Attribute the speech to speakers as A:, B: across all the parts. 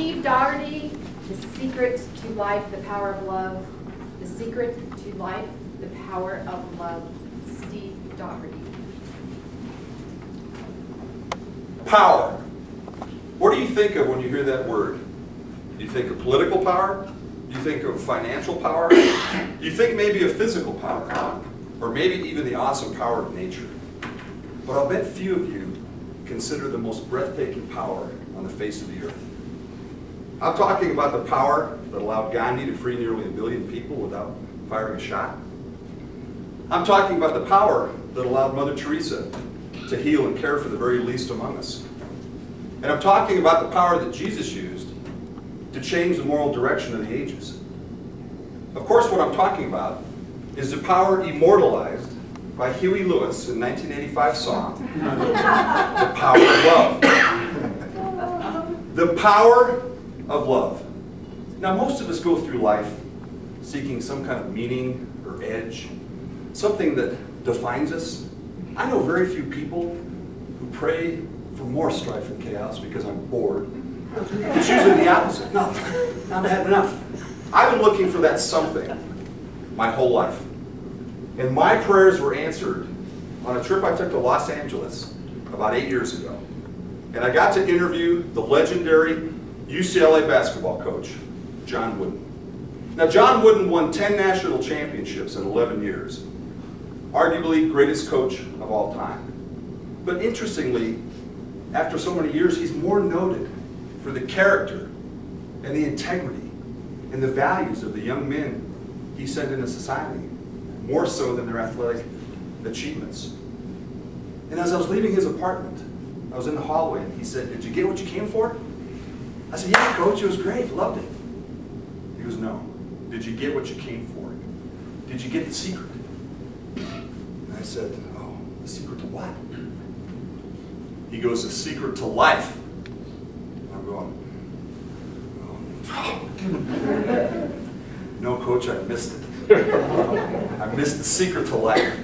A: Steve Doherty, The Secret to Life, the Power of Love. The Secret to Life, the Power of Love. Steve Doherty.
B: Power. What do you think of when you hear that word? Do you think of political power? Do you think of financial power? Do you think maybe of physical power? Or maybe even the awesome power of nature? But I'll bet few of you consider the most breathtaking power on the face of the earth. I'm talking about the power that allowed Gandhi to free nearly 1 billion people without firing a shot. I'm talking about the power that allowed Mother Teresa to heal and care for the very least among us. And I'm talking about the power that Jesus used to change the moral direction of the ages. Of course, what I'm talking about is the power immortalized by Huey Lewis in 1985 song, The Power of Love. The power of love. Now, most of us go through life seeking some kind of meaning or edge, something that defines us. I know very few people who pray for more strife and chaos because I'm bored. It's usually the opposite. No, I've had enough. I've been looking for that something my whole life. And my prayers were answered on a trip I took to Los Angeles about 8 years ago. And I got to interview the legendary UCLA basketball coach, John Wooden. Now, John Wooden won 10 national championships in 11 years. Arguably greatest coach of all time. But interestingly, after so many years, he's more noted for the character and the integrity and the values of the young men he sent into society, more so than their athletic achievements. And as I was leaving his apartment, I was in the hallway, and he said, "Did you get what you came for?" I said, "Yeah, coach, it was great, loved it." He goes, "No. Did you get what you came for? Did you get the secret?" And I said, "Oh, the secret to what?" He goes, "The secret to life." I'm going, "Oh, no, coach, I missed it. I missed the secret to life."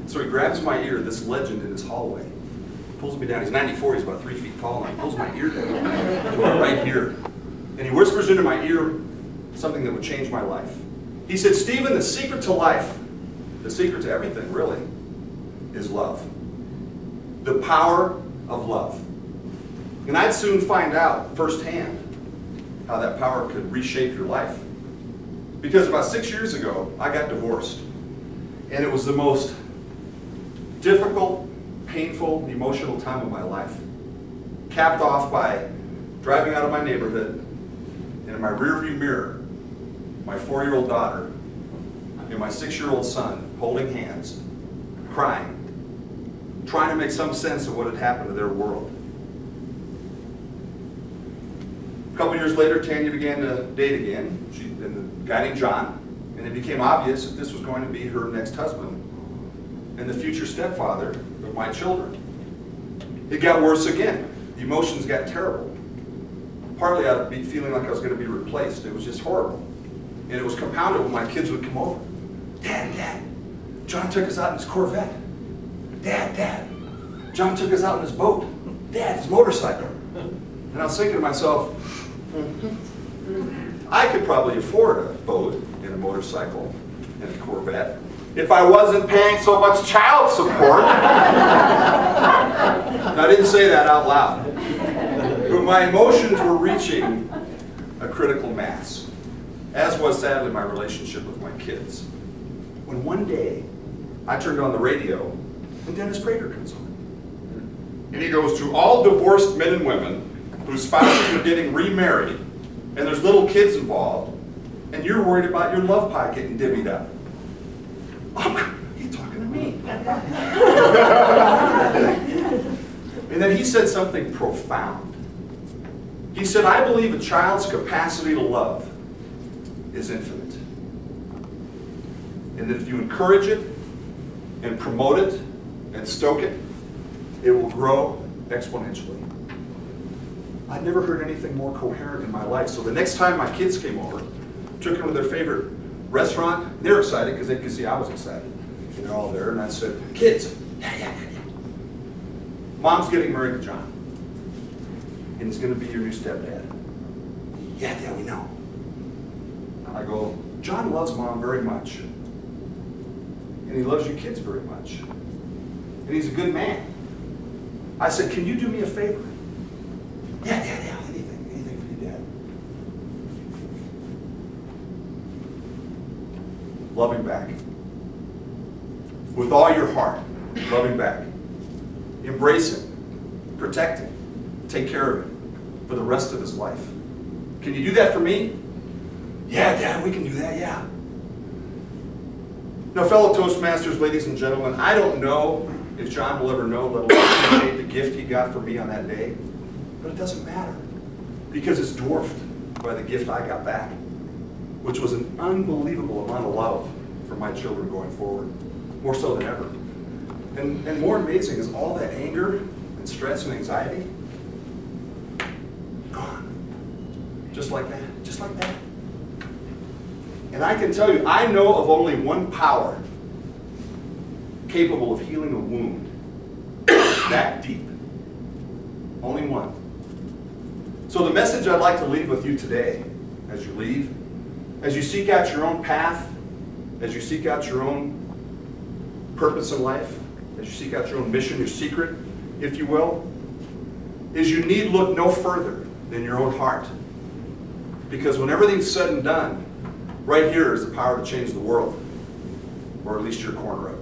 B: So he grabs my ear, this legend in his hallway, pulls me down. He's 94, he's about 3 feet tall, and he pulls my ear down to about right here. And he whispers into my ear something that would change my life. He said, "Stephen, the secret to life, the secret to everything, really, is love. The power of love." And I'd soon find out firsthand how that power could reshape your life. Because about 6 years ago, I got divorced. And it was the most difficult, painful, emotional time of my life. Capped off by driving out of my neighborhood, and in my rearview mirror, my 4-year-old daughter and my 6-year-old son holding hands, crying, trying to make some sense of what had happened to their world. A couple years later, Tanya began to date again, and a guy named John, and it became obvious that this was going to be her next husband and the future stepfather of my children. It got worse again. The emotions got terrible. Partly out of me feeling like I was going to be replaced. It was just horrible. And it was compounded when my kids would come over. Dad, John took us out in his Corvette. Dad, John took us out in his boat. Dad, his motorcycle. And I was thinking to myself, I could probably afford a boat and a motorcycle and a Corvette if I wasn't paying so much child support. Now, I didn't say that out loud. But my emotions were reaching a critical mass, as was sadly my relationship with my kids. When one day, I turned on the radio, and Dennis Prager comes on. And he goes, "To all divorced men and women whose spouses are getting remarried, and there's little kids involved, and you're worried about your love pie getting divvied up." Oh, he's talking to me. And then he said something profound. He said, "I believe a child's capacity to love is infinite. And that if you encourage it and promote it and stoke it, it will grow exponentially." I'd never heard anything more coherent in my life. So the next time my kids came over, took them to their favorite restaurant, they're excited because they could see I was excited. And they're all there, and I said, "Kids, yeah. Mom's getting married to John. And he's going to be your new stepdad." Yeah, Dad, we know. I go, John loves Mom very much. And he loves you kids very much. And he's a good man. I said, can you do me a favor? Yeah, Dad, yeah, anything for you, Dad. Love him back. With all your heart, love him back. Embrace him. Protect him. Take care of him for the rest of his life. Can you do that for me? Yeah, Dad, we can do that, yeah. Now, fellow Toastmasters, ladies and gentlemen, I don't know if John will ever know, let alone appreciate the gift he got from me on that day. But it doesn't matter, because it's dwarfed by the gift I got back, which was an unbelievable amount of love for my children going forward, more so than ever. And more amazing is all that anger and stress and anxiety, gone. Just like that, just like that. And I can tell you, I know of only one power capable of healing a wound that deep. Only one. So the message I'd like to leave with you today, as you leave, as you seek out your own path, as you seek out your own purpose in life, as you seek out your own mission, your secret, if you will, is you need look no further than your own heart. Because when everything's said and done, right here is the power to change the world, or at least your corner of it.